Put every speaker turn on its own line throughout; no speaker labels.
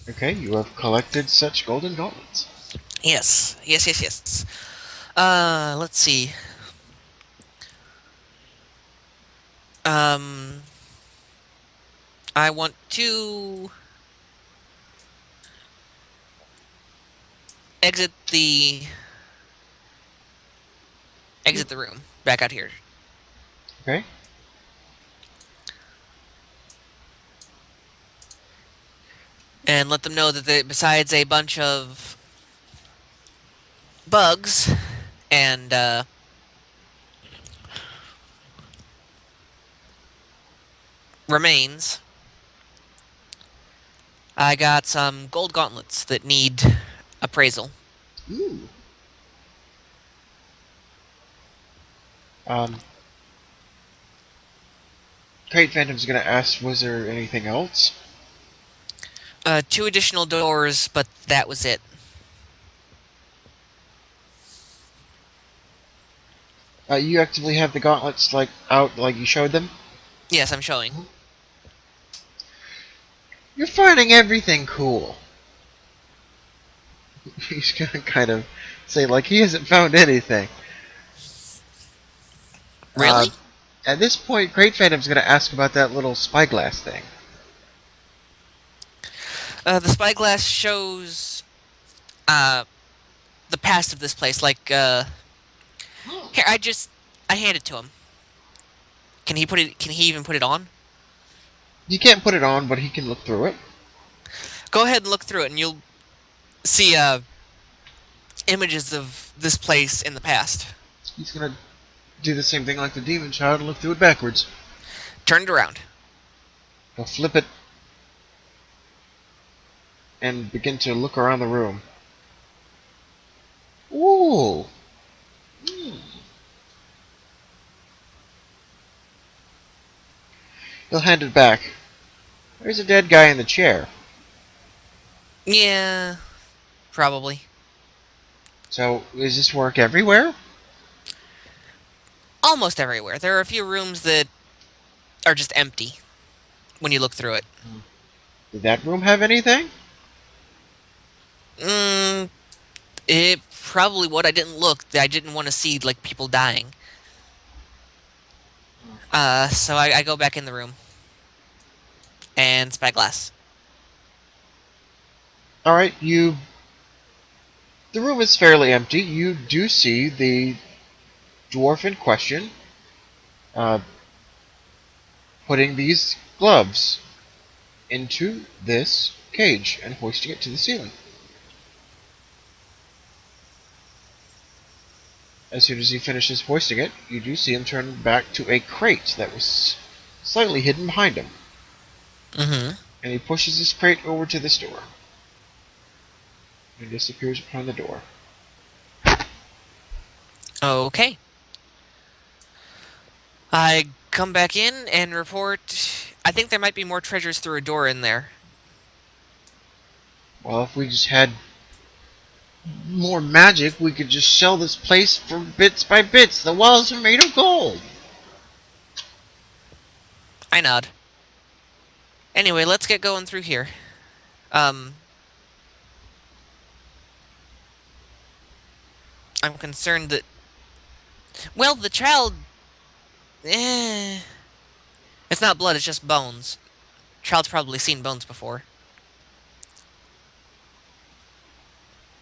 Okay, you have collected such golden gauntlets.
Yes. Yes, yes, yes. Let's see. Um, I want to exit the exit the room. Back out here.
Okay?
And let them know that besides a bunch of bugs and remains, I got some gold gauntlets that need appraisal.
Ooh. Um, Kate Phantom's gonna ask, was there anything else?
Two additional doors, but that was it.
You actively have the gauntlets, like, out, like you showed them?
Yes, I'm showing.
You're finding everything cool. He's gonna kind of say, like, he hasn't found anything. Uh,
Really?
at this point, Great Phantom's gonna ask about that little spyglass thing.
The spyglass shows uh the past of this place. Like here, I hand it to him. Can he put it? Can he even put it on?
You can't put it on, but he can look through it.
Go ahead and look through it, and you'll see images of this place in the past.
He's gonna do the same thing like the demon child and look through it backwards.
Turn it around.
He'll flip it and begin to look around the room. Ooh. He'll hand it back. There's a dead guy in the chair.
Yeah, probably.
So, does this work everywhere?
Almost everywhere. There are a few rooms that are just empty when you look through it.
Did that room have anything?
Mm, it probably would. I didn't look. I didn't want to see like people dying. So I go back in the room and spyglass.
Alright, you. The room is fairly empty. You do see the dwarf in question uh, putting these gloves into this cage and hoisting it to the ceiling. As soon as he finishes hoisting it, you do see him turn back to a crate that was slightly hidden behind him.
Mm-hmm.
And he pushes this crate over to this door and disappears behind the door.
Okay. I come back in and report. I think there might be more treasures through a door in there.
Well, if we just had more magic, we could just sell this place for bits by bits. The walls are made of gold.
I nod. Anyway, let's get going through here. Um, I'm concerned that. Well, the child. Eh. It's not blood, it's just bones. Child's probably seen bones before.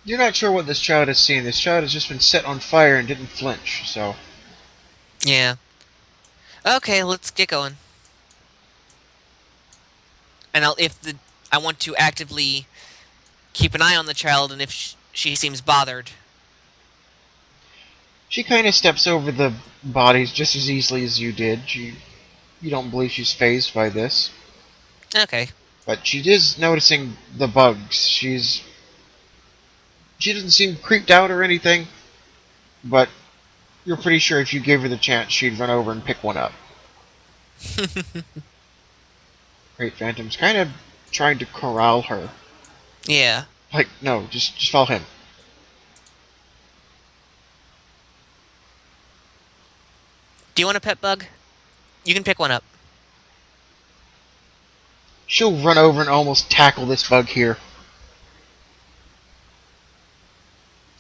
You're not sure what this child has seen. This child has just been set on fire and didn't flinch, so.
Yeah. Okay, let's get going. And I want to actively keep an eye on the child, and if she seems bothered.
She kind of steps over the bodies just as easily as you did. You don't believe she's phased by this.
Okay.
But she is noticing the bugs. She doesn't seem creeped out or anything, but you're pretty sure if you gave her the chance, she'd run over and pick one up. Great Phantom's kind of trying to corral her.
Yeah.
Like, no, just follow him.
Do you want a pet bug? You can pick one up.
She'll run over and almost tackle this bug here.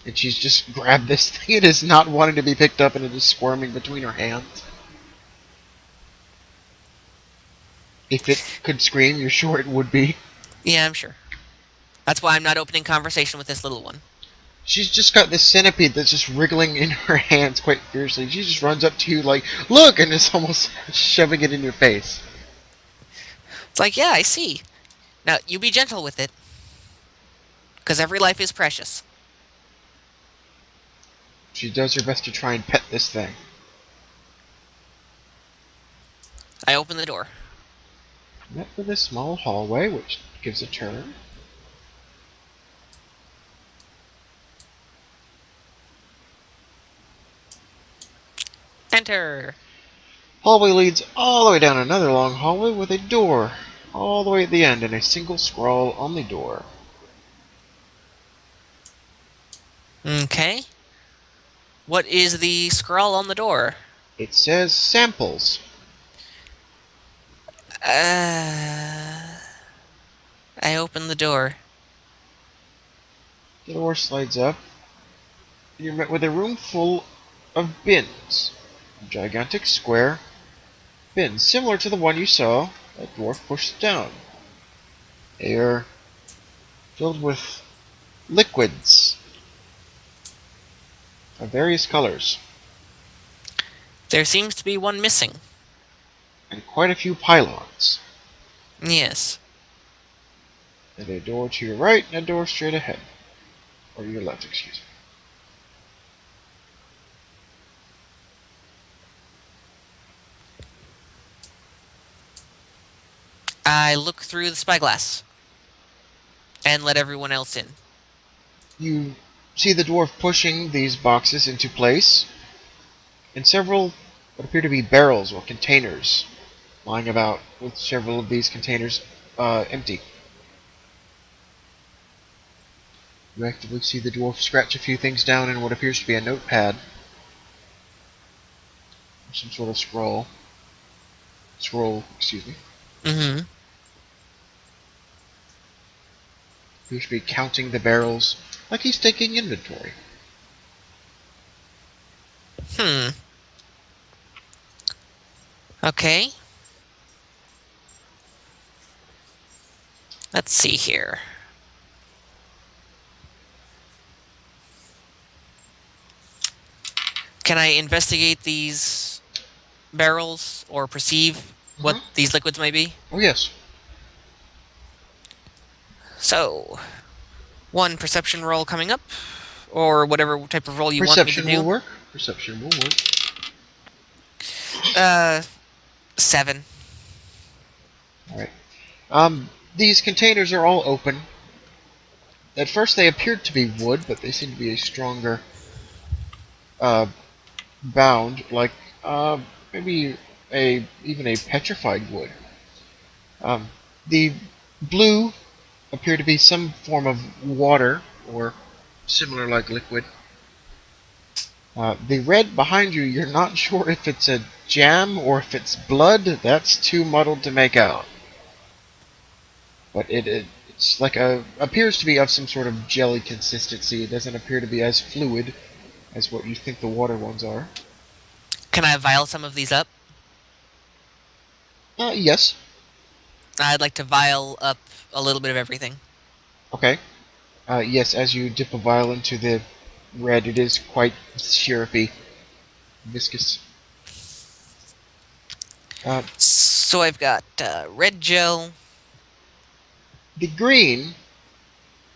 And she's just grabbed this thing. It is not wanting to be picked up, and it is squirming between her hands. If it could scream, you're sure it would be.
Yeah, I'm sure. That's why I'm not opening conversation with this little one.
She's just got this centipede that's just wriggling in her hands quite fiercely. She just runs up to you like, look, and is almost shoving it in your face.
It's like, yeah, I see. Now, you be gentle with it. Because every life is precious.
She does her best to try and pet this thing.
I open the door.
Met with a small hallway, which gives a turn.
Enter.
Hallway leads all the way down another long hallway with a door all the way at the end and a single scroll on the door.
Okay. What is the scrawl on the door?
It says samples.
I open the door.
The door slides up, and you're met with a room full of bins. A gigantic square bins, similar to the one you saw that dwarf pushed down. They are filled with liquids of various colors,
There seems to be one missing.
and quite a few pylons.
Yes.
And a door to your right, and a door straight ahead. Or your left, excuse me.
I look through the spyglass. And let everyone else in.
You see the dwarf pushing these boxes into place, and several what appear to be barrels or containers lying about, with several of these containers empty. You actively see the dwarf scratch a few things down in what appears to be a notepad. Or some sort of scroll. Excuse me.
Mm-hmm.
Appears to be counting the barrels like he's taking inventory.
Okay. Let's see here. Can I investigate these barrels or perceive what these liquids may be?
Oh, yes.
So, one perception roll coming up, or whatever type of roll you
Perception
want me to
will
do.
work. Perception will work.
7.
Alright. These containers are all open. At first they appeared to be wood, but they seem to be a stronger bound, like maybe even a petrified wood. The blue appear to be some form of water or similar like liquid. The red behind you, you're not sure if it's a jam or if it's blood. That's too muddled to make out. But it's like appears to be of some sort of jelly consistency. It doesn't appear to be as fluid as what you think the water ones are.
Can I vial some of these up?
Yes.
I'd like to vial up a little bit of everything.
Okay. Yes, as you dip a vial into the red, it is quite syrupy, viscous.
So I've got red gel.
The green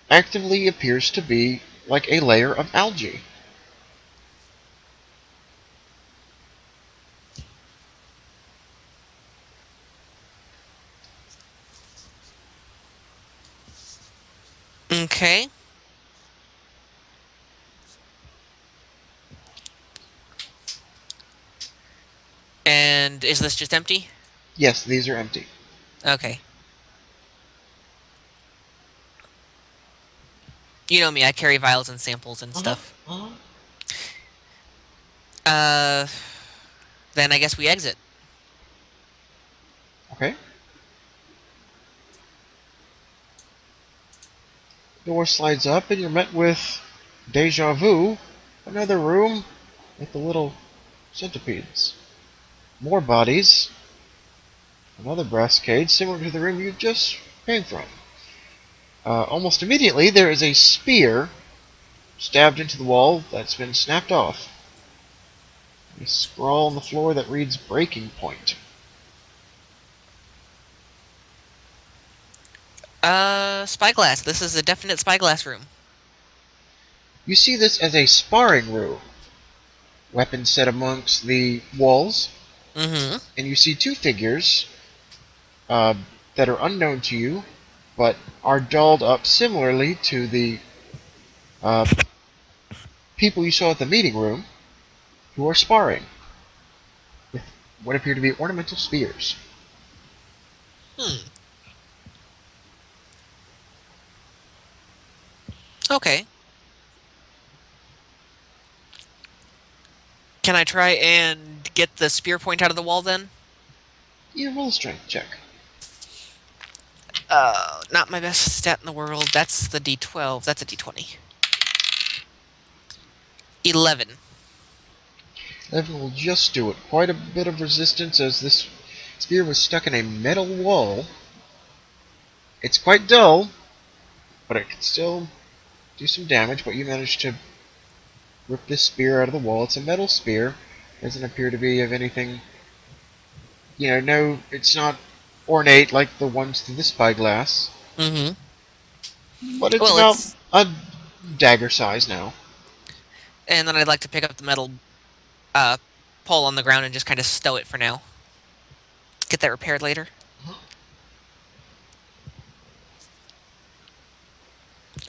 actively appears to be like a layer of algae.
Okay. And is this just empty?
Yes, these are empty.
Okay. You know me, I carry vials and samples and stuff.
Uh-huh.
Then I guess we exit.
Okay. Door slides up and you're met with deja vu. Another room with the little centipedes. More bodies. Another brass cage similar to the room you just came from. Almost immediately there is a spear stabbed into the wall that's been snapped off. A scrawl on the floor that reads breaking point.
Spyglass. This is a definite spyglass room.
You see this as a sparring room. Weapons set amongst the walls,
Mm-hmm.
and you see two figures uh, that are unknown to you, but are dolled up similarly to the uh, people you saw at the meeting room, who are sparring with what appear to be ornamental spears.
Hmm. Okay. Can I try and get the spear point out of the wall then?
You roll a strength check.
Not my best stat in the world. That's the D12. That's a D20. 11.
Evan will just do it. Quite a bit of resistance as this spear was stuck in a metal wall. It's quite dull, but it can still do some damage, but you managed to rip this spear out of the wall. It's a metal spear. Doesn't appear to be of anything, no, it's not ornate like the ones through the spyglass,
Mm-hmm.
but it's
Well,
about
it's...
a dagger size now.
And then I'd like to pick up the metal uh, pole on the ground and just kind of stow it for now. Get that repaired later.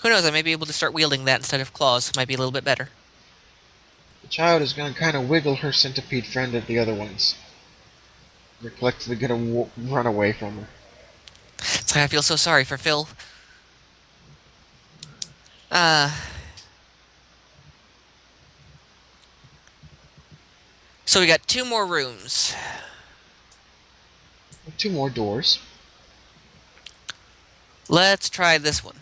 Who knows, I may be able to start wielding that instead of claws. Might be a little bit better.
The child is going to kind of wiggle her centipede friend at the other ones. They're collectively going to run away from her.
It's like I feel so sorry for Phil. Uh... So we got 2 more rooms.
Two more doors.
Let's try this one.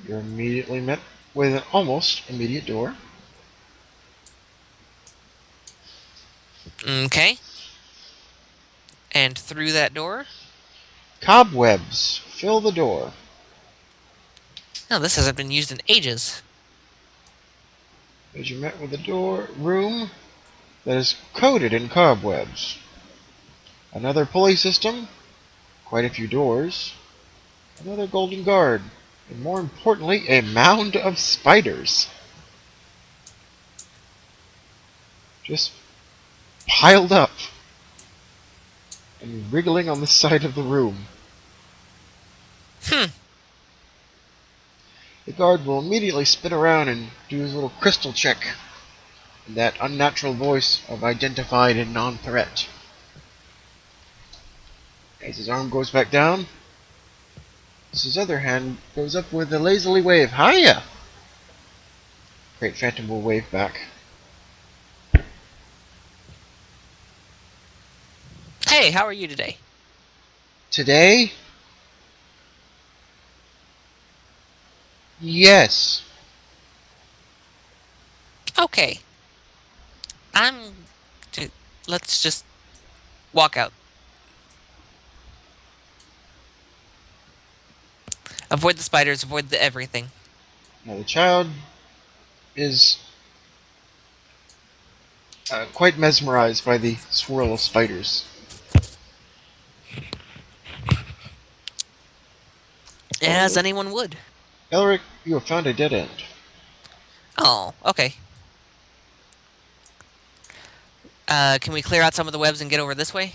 You're immediately met with an almost immediate door.
Okay. And through that door.
Cobwebs fill the door.
No, this hasn't been used in ages.
As you're met with a room that is coated in cobwebs. Another pulley system, quite a few doors, another golden guard, and more importantly, a mound of spiders. Just piled up and wriggling on the side of the room. The guard will immediately spin around and do his little crystal check in that unnatural voice of identified and non-threat. As his arm goes back down, his other hand goes up with a lazily wave. Hiya! Great Phantom will wave back.
Hey, how are you today?
Today? Yes.
Okay. Let's just walk out. Avoid the spiders, avoid the everything.
Now the child is quite mesmerized by the swirl of spiders.
As anyone would.
Elric, you have found a dead end.
Oh, okay. Can we clear out some of the webs and get over this way?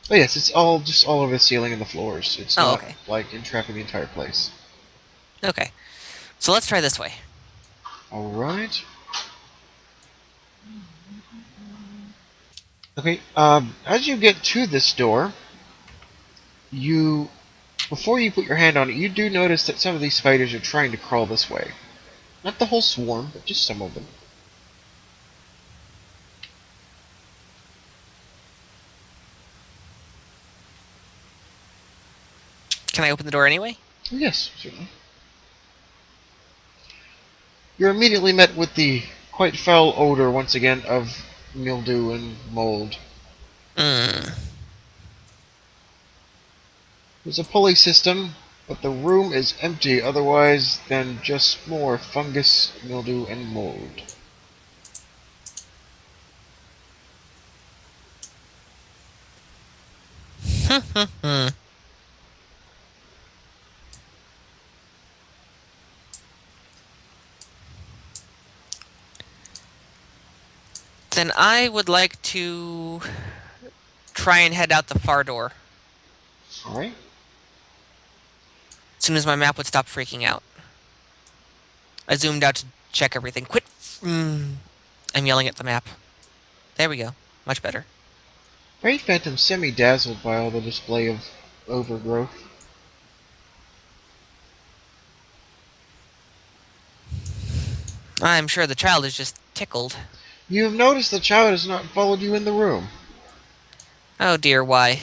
Oh yes, it's all just all over the ceiling and the floors. It's not
okay.
like entrapping the entire place.
Okay. So let's try this way.
Alright. Okay, as you get to this door, before you put your hand on it, you do notice that some of these spiders are trying to crawl this way. Not the whole swarm, but just some of them.
Can I open the door anyway?
Yes, certainly. You're immediately met with the quite foul odor once again of mildew and mold.
Hmm.
There's a pulley system, but the room is empty otherwise than just more fungus, mildew, and mold.
Then I would like to try and head out the far door
Alright.
as soon as my map would stop freaking out. I zoomed out to check everything. Quit. I'm yelling at the map. There we go. Much better.
Great Phantom semi-dazzled by all the display of overgrowth.
I'm sure the child is just tickled.
You have noticed the child has not followed you in the room.
Oh dear, why?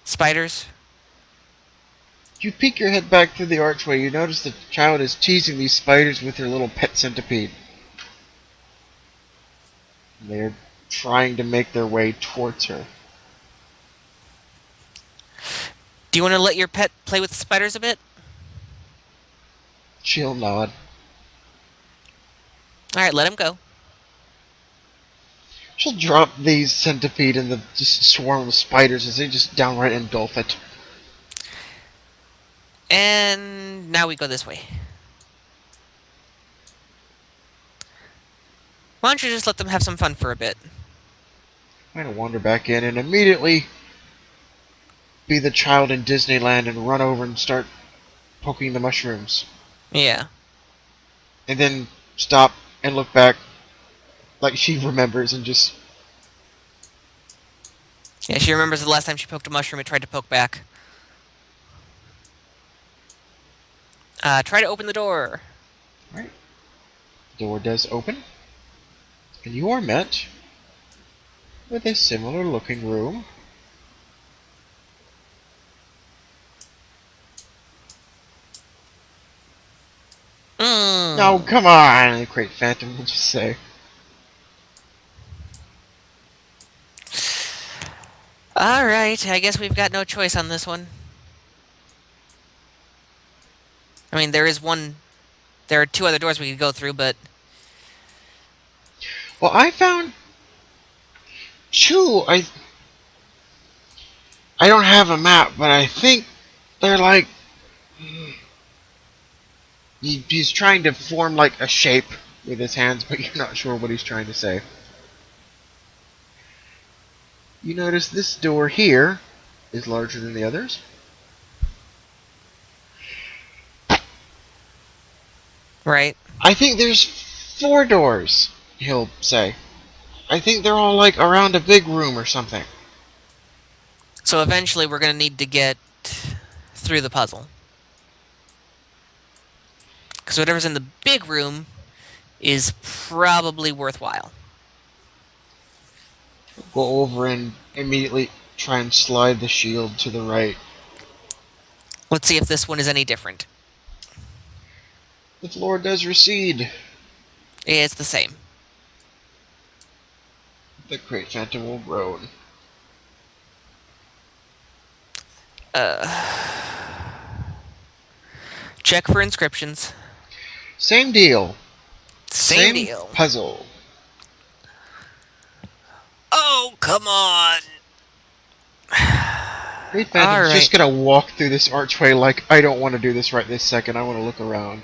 Spiders?
You peek your head back through the archway. You notice the child is teasing these spiders with her little pet centipede. They're trying to make their way towards her.
Do you want to let your pet play with the spiders a bit?
She'll nod.
Alright, let him go.
She'll drop these centipede in the just swarm of spiders as they just downright engulf it.
And now we go this way. Why don't you just let them have some fun for a bit?
I'm gonna wander back in and immediately be the child in Disneyland and run over and start poking the mushrooms.
Yeah.
And then stop and look back like she remembers and just...
Yeah, she remembers the last time she poked a mushroom, it tried to poke back. Try to open the door.
Right. Door does open. And you are met with a similar looking room. No, come on, the Great Phantom will just say.
Alright, I guess we've got no choice on this one. I mean, there are two other doors we could go through, but...
Well, I found two. I don't have a map, but I think they're like... He's trying to form like a shape with his hands, but you're not sure what he's trying to say. You notice this door here is larger than the others.
Right.
I think there's 4 doors, he'll say. I think they're all like around a big room or something.
So eventually we're going to need to get through the puzzle. Because whatever's in the big room is probably worthwhile.
Go over and immediately try and slide the shield to the right.
Let's see if this one is any different.
The floor does recede.
It's the same.
The Great Phantom will groan.
Check for inscriptions.
Same deal.
Same deal.
Puzzle.
Oh, come on!
Great Phantom's
Alright.
just gonna walk through this archway like, I don't want to do this right this second, I want to look around.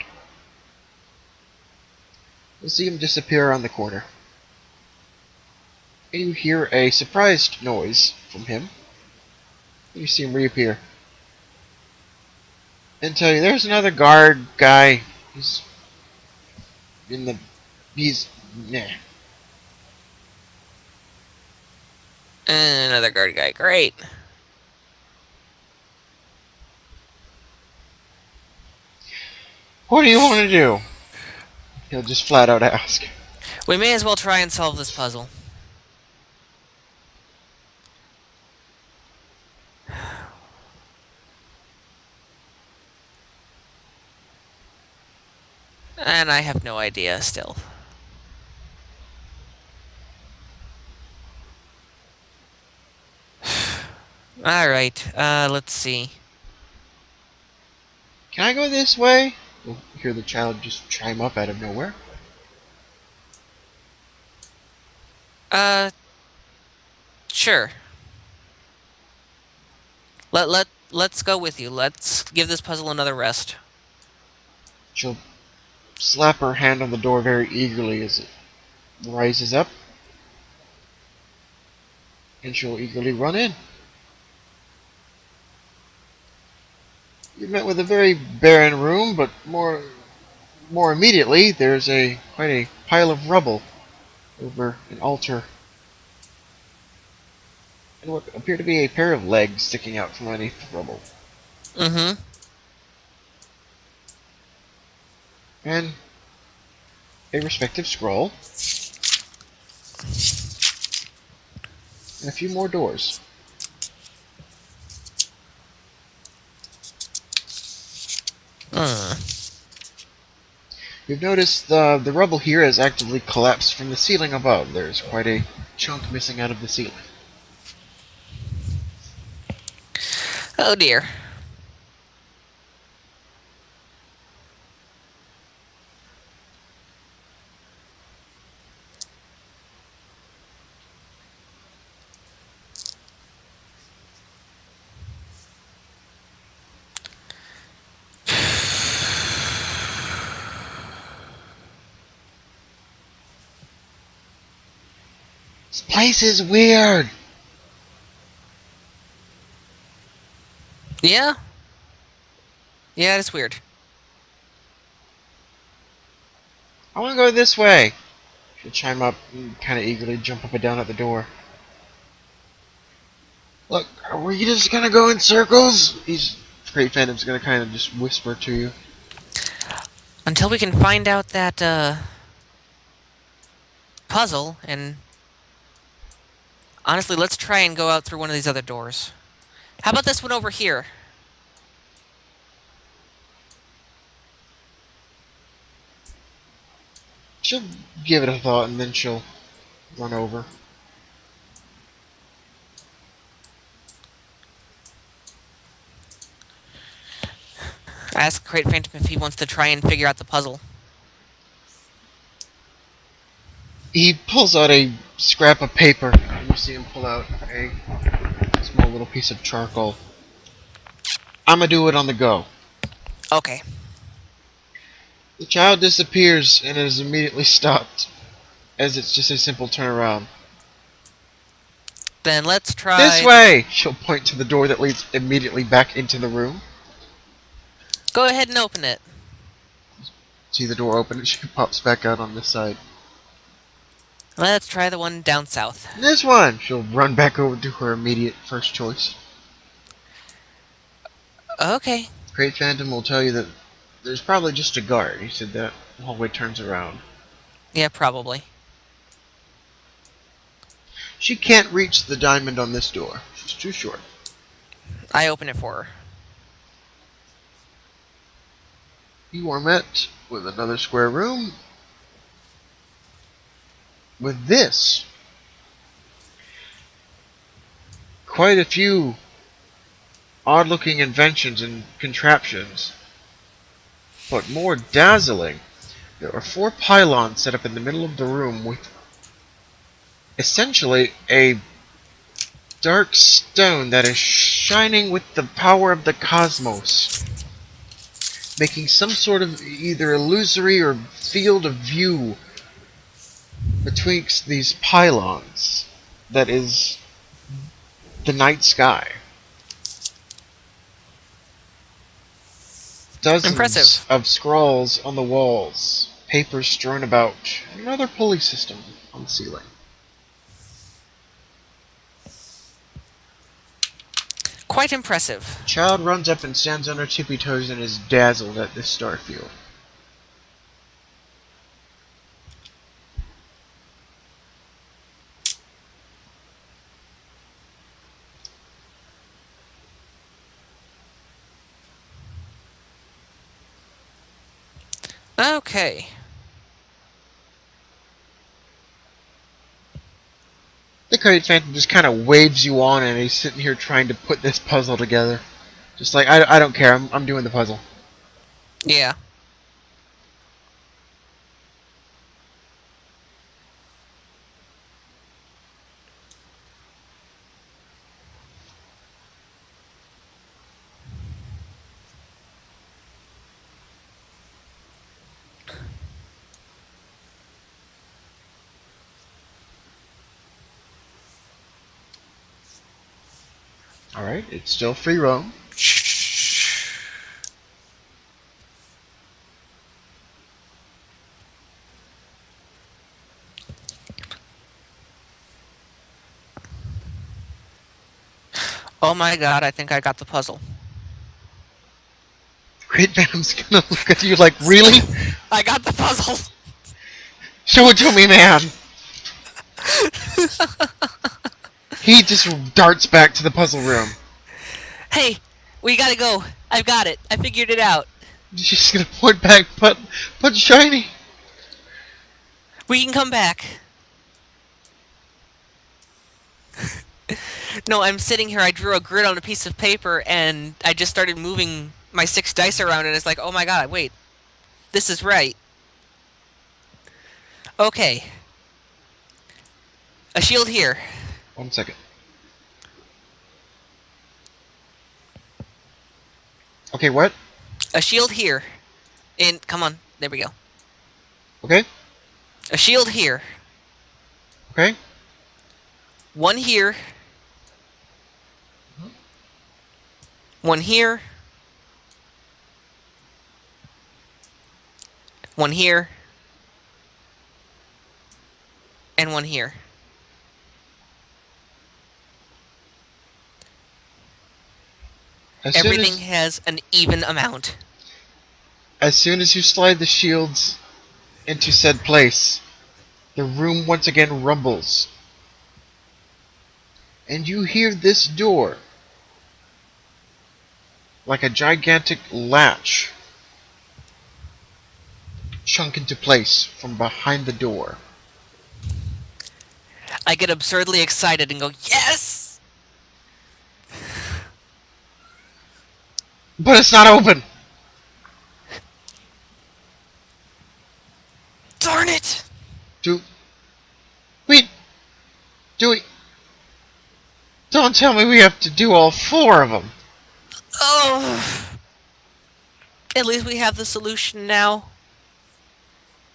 You'll see him disappear around the corner. And you hear a surprised noise from him. And you see him reappear. And tell you, there's another guard guy. He's nah.
And another guard guy. Great.
What do you want to do? He'll just flat out ask.
We may as well try and solve this puzzle. And I have no idea still. Alright, let's see.
Can I go this way? You'll hear the child just chime up out of nowhere.
Uh, sure. Let's go with you. Let's give this puzzle another rest.
She'll slap her hand on the door very eagerly as it rises up, and she'll eagerly run in. You're met with a very barren room, but more immediately there's quite a pile of rubble over an altar, and what appear to be a pair of legs sticking out from underneath the rubble,
Mm-hmm.
and a respective scroll, and a few more doors. You've noticed the rubble here has actively collapsed from the ceiling above. There's quite a chunk missing out of the ceiling.
Oh dear.
This place is weird.
Yeah? Yeah, it's weird.
I want to go this way. She'll chime up and kind of eagerly jump up and down at the door. Look, were you just gonna go in circles? Great Phantom's gonna kind of just whisper to you.
Until we can find out that, puzzle, and honestly, let's try and go out through one of these other doors. How about this one over here?
She'll give it a thought and then she'll run over.
Ask Great Phantom if he wants to try and figure out the puzzle.
He pulls out a scrap of paper, and you see him pull out a small little piece of charcoal. I'ma do it on the go.
Okay.
The child disappears and is immediately stopped, as it's just a simple turnaround.
Then let's try...
This way! She'll point to the door that leads immediately back into the room.
Go ahead and open it.
See the door open and she pops back out on this side.
Let's try the one down south.
This one! She'll run back over to her immediate first choice.
Okay.
Great Phantom will tell you that there's probably just a guard. He said that hallway turns around.
Yeah, probably.
She can't reach the diamond on this door. She's too short.
I open it for her.
You are met with another square room with this. Quite a few odd-looking inventions and contraptions. But more dazzling, there are 4 pylons set up in the middle of the room with essentially a dark stone that is shining with the power of the cosmos, making some sort of either illusory or field of view betwixt these pylons that is the night sky. Dozens
Impressive.
of scrawls on the walls, papers strewn about, and another pulley system on the ceiling.
Quite impressive.
Child runs up and stands on her tippy toes and is dazzled at this star field.
Okay.
The Great Phantom just kind of waves you on, and he's sitting here trying to put this puzzle together. Just like, I don't care, I'm doing the puzzle.
Yeah.
Alright, it's still free roam.
Oh my god, I think I got the puzzle.
Great Phantom's gonna look at you like, really?
I got the puzzle!
Show it to me, man! He just darts back to the puzzle room.
Hey, we gotta go. I've got it. I figured it out.
She's gonna point back, but shiny.
We can come back. No, I'm sitting here. I drew a grid on a piece of paper, and I just started moving my 6 dice around, and it's like, oh my god, wait. This is right. Okay. A shield here.
1 second. Okay, what?
A shield here. And come on. There we go.
Okay,
A shield here.
okay.
One here. One here. One here. And one here. Everything has an even amount.
As soon as you slide the shields into said place, the room once again rumbles. And you hear this door, like a gigantic latch, chunk into place from behind the door.
I get absurdly excited and go, yes!
But it's not open!
Darn it!
Do we... Don't tell me we have to do all 4 of them!
Oh! At least we have the solution now.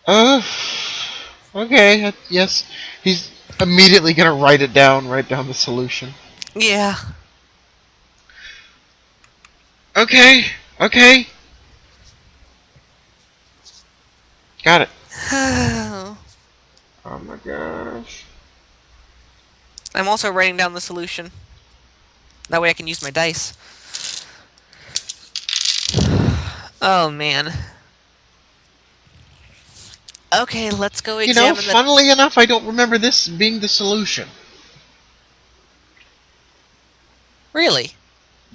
Okay, yes. He's immediately gonna write down the solution.
Yeah.
Okay, okay. Got it.
I'm
Oh my gosh.
also writing down the solution. That way I can use my dice. Oh, man. Okay, let's go examine the...
Funnily enough, I don't remember this being the solution.
Really?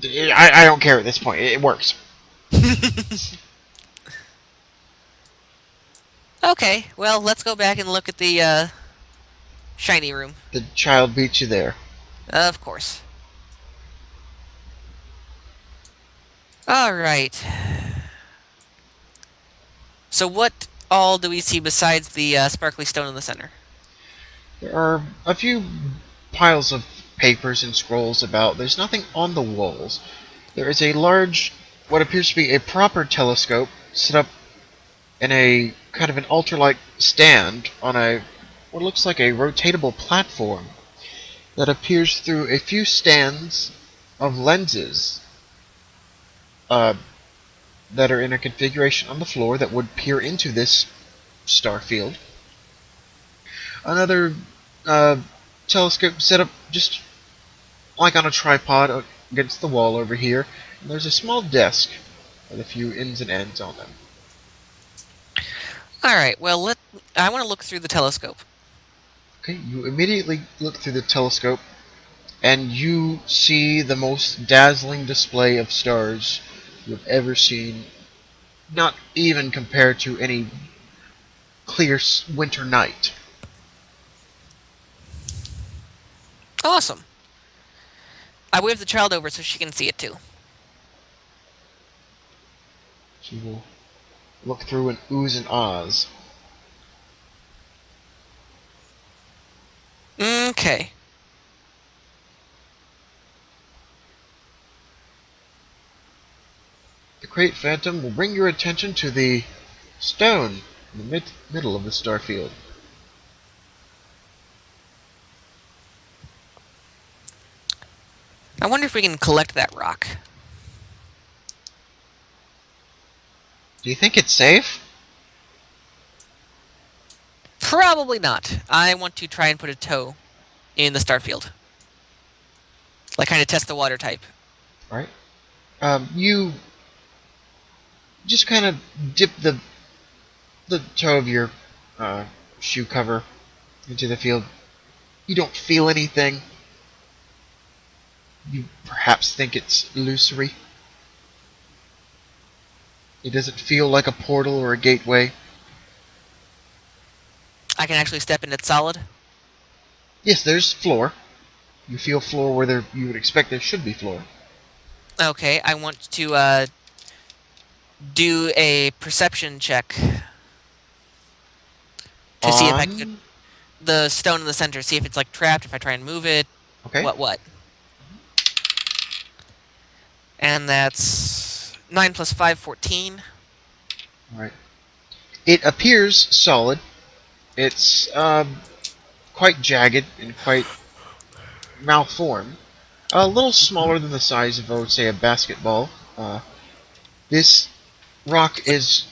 I don't care at this point. It works.
Okay, well, let's go back and look at the, shiny room.
The child beat you there.
Of course. Alright. So what all do we see besides the sparkly stone in the center?
There are a few piles of papers and scrolls about. There's nothing on the walls. There is a large, what appears to be a proper telescope set up in a kind of an altar-like stand on a what looks like a rotatable platform that appears through a few stands of lenses that are in a configuration on the floor that would peer into this star field. Another telescope set up just like on a tripod against the wall over here. And there's a small desk with a few ins and ends on them.
Alright, well, I want to look through the telescope.
Okay, you immediately look through the telescope, and you see the most dazzling display of stars you have ever seen not even compared to any clear winter night.
Awesome. I wave the child over so she can see it too.
She will look through and oohs and ahs.
Okay.
The Crate Phantom will bring your attention to the stone in the middle of the starfield.
I wonder if we can collect that rock.
Do you think it's safe?
Probably not. I want to try and put a toe in the starfield. Like, kind of test the water type.
Alright. You just kind of dip the toe of your shoe cover into the field. You don't feel anything. You perhaps think it's illusory. It doesn't feel like a portal or a gateway.
I can actually step in it solid.
Yes, there's floor. You feel floor where you would expect there should be floor.
Okay, I want to do a perception check to see if I could the stone in the center, see if it's like trapped, if I try and move it.
Okay.
What? And that's 9 plus 5, 14.
Alright. It appears solid. It's quite jagged and quite malformed. A little smaller than the size of, I would say, a basketball. This rock is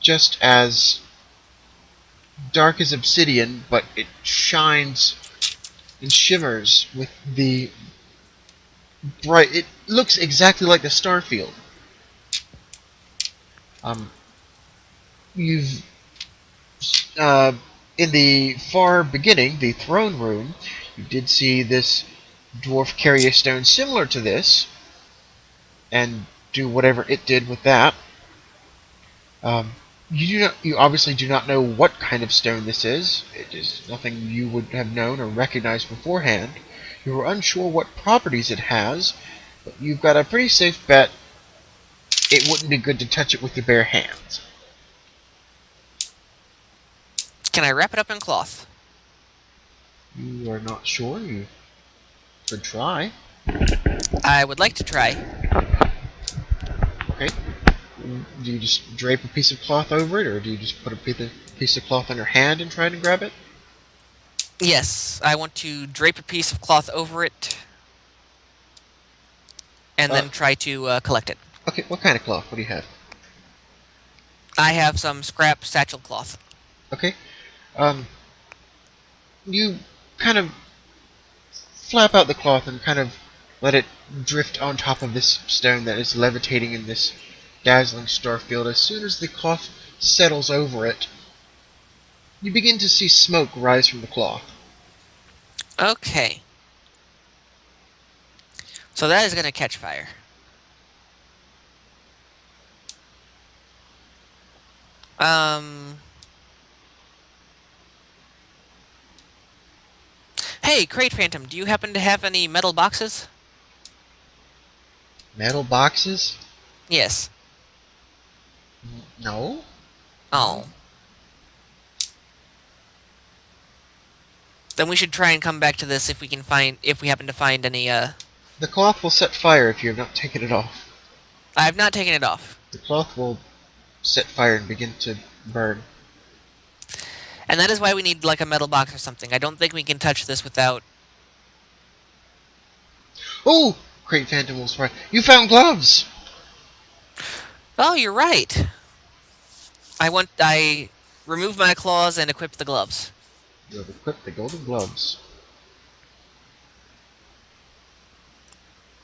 just as dark as obsidian, but it shines and shimmers with the bright. It looks exactly like the starfield. You've in the far beginning, the throne room, you did see this dwarf carry a stone similar to this, and do whatever it did with that. You obviously do not know what kind of stone this is. It is nothing you would have known or recognized beforehand. You are unsure what properties it has, but you've got a pretty safe bet it wouldn't be good to touch it with your bare hands.
Can I wrap it up in cloth?
You are not sure? You could try.
I would like to try.
Okay. Do you just drape a piece of cloth over it, or do you just put a piece of cloth on your hand and try to grab it?
Yes, I want to drape a piece of cloth over it, and then try to collect it.
Okay, what kind of cloth? What do you have?
I have some scrap satchel cloth.
Okay. You kind of flap out the cloth and kind of let it drift on top of this stone that is levitating in this dazzling starfield. As soon as the cloth settles over it, you begin to see smoke rise from the cloth.
Okay. So that is going to catch fire. Hey, Crate Phantom, do you happen to have any metal boxes?
Metal boxes?
Yes.
No.
Oh. Then we should try and come back to this if we happen to find any,
The cloth will set fire if you have not taken it off.
I have not taken it off.
The cloth will set fire and begin to burn.
And that is why we need, like, a metal box or something. I don't think we can touch this without...
Oh! Crate Phantom will spray. You found gloves!
Oh, you're right. I remove my claws and equip the gloves.
You have equipped the golden gloves.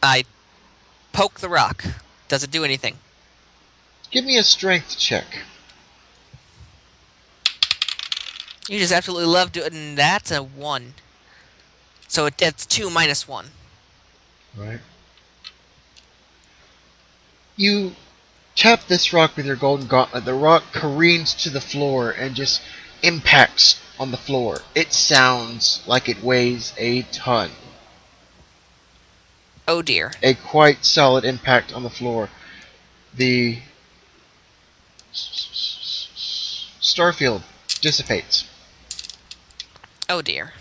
I poke the rock. Does it do anything?
Give me a strength check.
You just absolutely love doing... That's a 1. So it's 2 minus 1.
Right. You tap this rock with your golden gauntlet. The rock careens to the floor and just impacts on the floor. It sounds like it weighs a ton.
Oh dear.
A quite solid impact on the floor. The starfield dissipates.
Oh dear.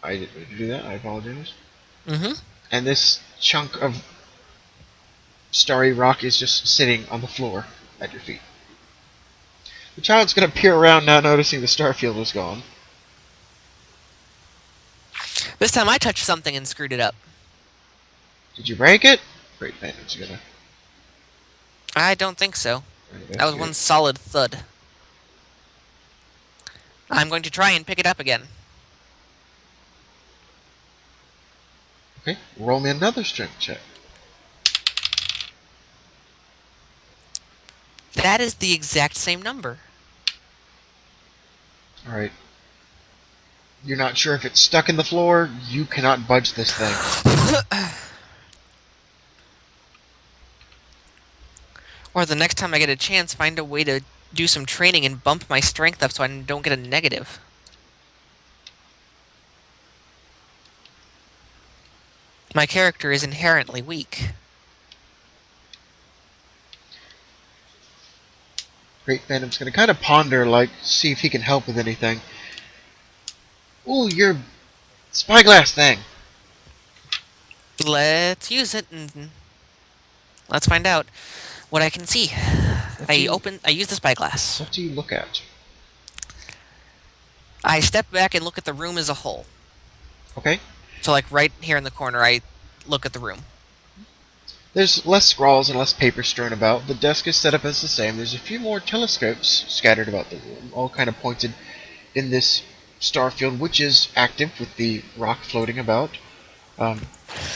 I didn't mean to do that. I apologize.
Mm-hmm.
And this chunk of starry rock is just sitting on the floor at your feet. The child's gonna peer around now, noticing the starfield was gone.
This time I touched something and screwed it up.
Did you break it? Great Bandit's gonna
I don't think so. That was one
investigate.
solid thud. I'm going to try and pick it up again.
Okay, roll me another strength check.
That is the exact same number.
Alright. You're not sure if it's stuck in the floor. You cannot budge this thing.
Or the next time I get a chance, find a way to do some training and bump my strength up so I don't get a negative. My character is inherently weak.
Great Phantom's gonna kind of ponder, like, see if he can help with anything. Ooh, your spyglass thing.
Let's use it and let's find out what I can see. I use the spyglass.
What do you look at?
I step back and look at the room as a whole.
Okay.
So like right here in the corner, I look at the room.
There's less scrawls and less paper strewn about. The desk is set up as the same. There's a few more telescopes scattered about the room, all kind of pointed in this starfield, which is active with the rock floating about.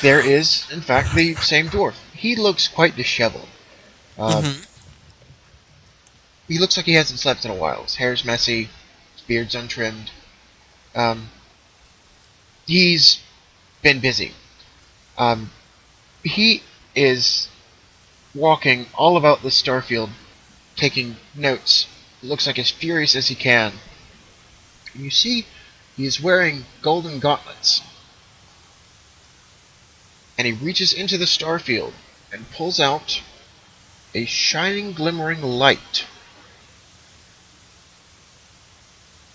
There is, in fact, the same dwarf. He looks quite disheveled. He looks like he hasn't slept in a while. His hair's messy, his beard's untrimmed. He's been busy. He is walking all about the starfield, taking notes. Looks like as furious as he can. And you see, he is wearing golden gauntlets. And he reaches into the starfield and pulls out a shining, glimmering light.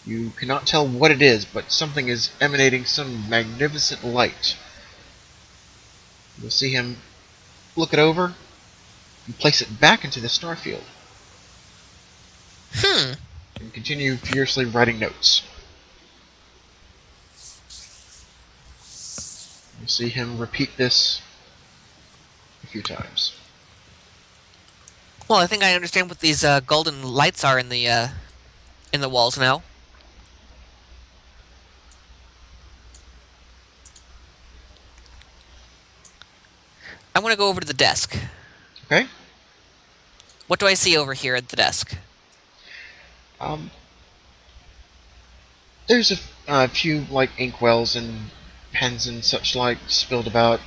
You cannot tell what it is, but something is emanating some magnificent light. You'll see him look it over and place it back into the starfield. And continue furiously writing notes. You'll see him repeat this a few times.
Well, I think I understand what these golden lights are in the walls now. I want to go over to the desk.
Okay?
What do I see over here at the desk?
There's a few, like, inkwells and pens and such like spilled about.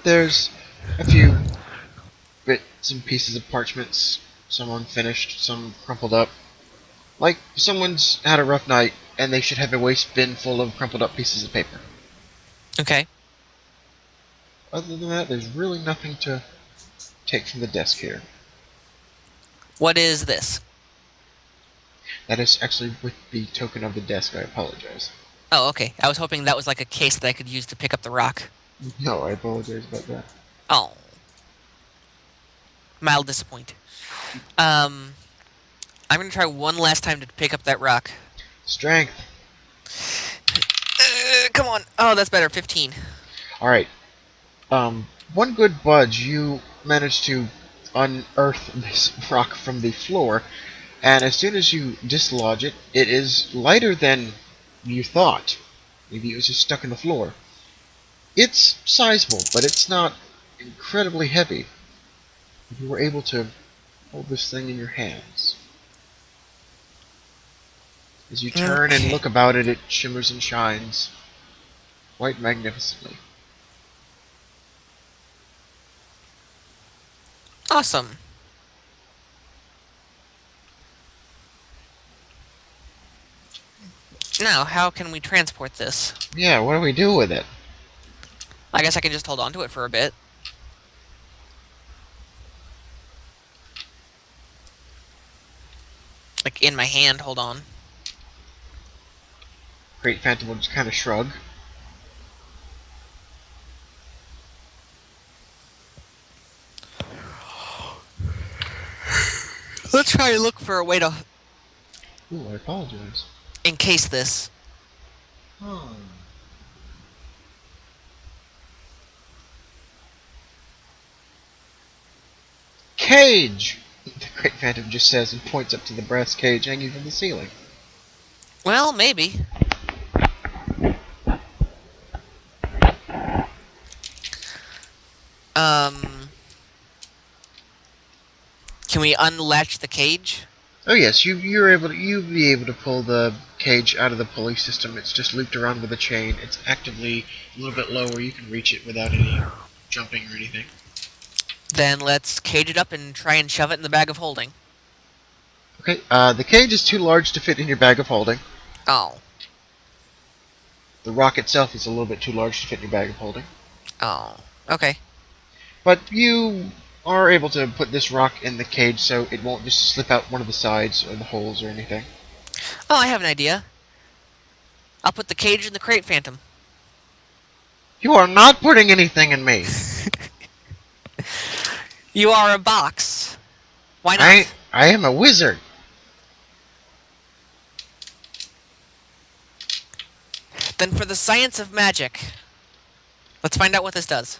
There's a few bits and pieces of parchments, some unfinished, some crumpled up. Like, someone's had a rough night, and they should have a waste bin full of crumpled up pieces of paper.
Okay.
Other than that, there's really nothing to take from the desk here.
What is this?
That is actually with the token of the desk. I apologize.
Oh, okay. I was hoping that was like a case that I could use to pick up the rock.
No, I apologize about that.
Oh. Mild disappoint. I'm gonna try one last time to pick up that rock.
Strength.
Come on. Oh, that's better. 15.
Alright. One good budge, you managed to unearth this rock from the floor, and as soon as you dislodge it, it is lighter than you thought. Maybe it was just stuck in the floor. It's sizable, but it's not incredibly heavy. You were able to hold this thing in your hands. As you turn and look about it, it shimmers and shines quite magnificently.
Awesome. Now, how can we transport this?
Yeah, what do we do with it?
I guess I can just hold on to it for a bit. Like, in my hand, hold on.
Great Phantom will just kind of shrug.
Let's try to look for a way to
Ooh, I apologize.
encase this.
Oh. Cage! The Great Phantom just says and points up to the brass cage hanging from the ceiling.
Well, maybe. Can we unlatch the cage?
Oh yes, you'd be able to pull the cage out of the pulley system. It's just looped around with a chain. It's actively a little bit low where you can reach it without any jumping or anything.
Then let's cage it up and try and shove it in the bag of holding.
Okay, the cage is too large to fit in your bag of holding.
Oh.
The rock itself is a little bit too large to fit in your bag of holding.
Oh. Okay.
But you are able to put this rock in the cage so it won't just slip out one of the sides or the holes or anything.
Oh, I have an idea. I'll put the cage in the crate phantom.
You are not putting anything in me!
You are a box. Why not?
I am a wizard!
Then for the science of magic, let's find out what this does.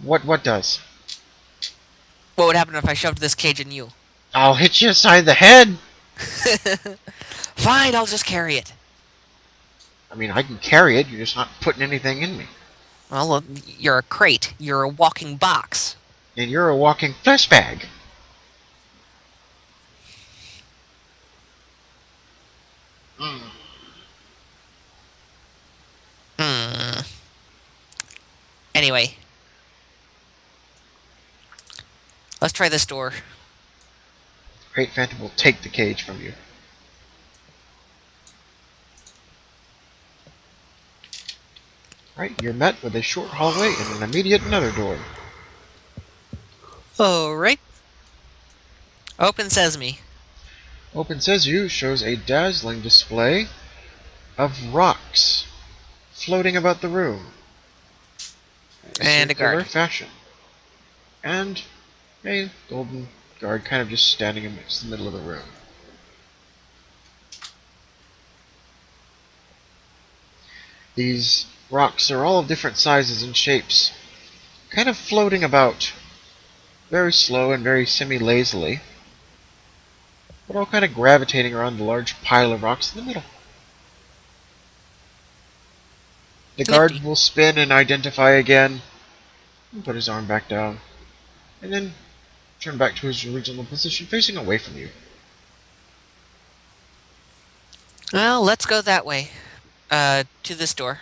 What does?
What would happen if I shoved this cage in you?
I'll hit you aside the head!
Fine, I'll just carry it.
I mean, I can carry it, you're just not putting anything in me.
Well, look, you're a crate. You're a walking box.
And you're a walking flesh bag.
Anyway. Let's try this door.
Great Phantom will take the cage from you. Alright, you're met with a short hallway and an immediate another door.
Alright. Open sesame.
Open Sesame shows a dazzling display of rocks floating about the room.
And a
Circular
guard.
fashion. And a golden guard kind of just standing in the middle of the room. These rocks are all of different sizes and shapes, kind of floating about, very slow and very semi-lazily, but all kind of gravitating around the large pile of rocks in the middle. The guard
Nifty.
will spin and identify again, and put his arm back down, and then turn back to his original position, facing away from you.
Well, let's go that way. To this door.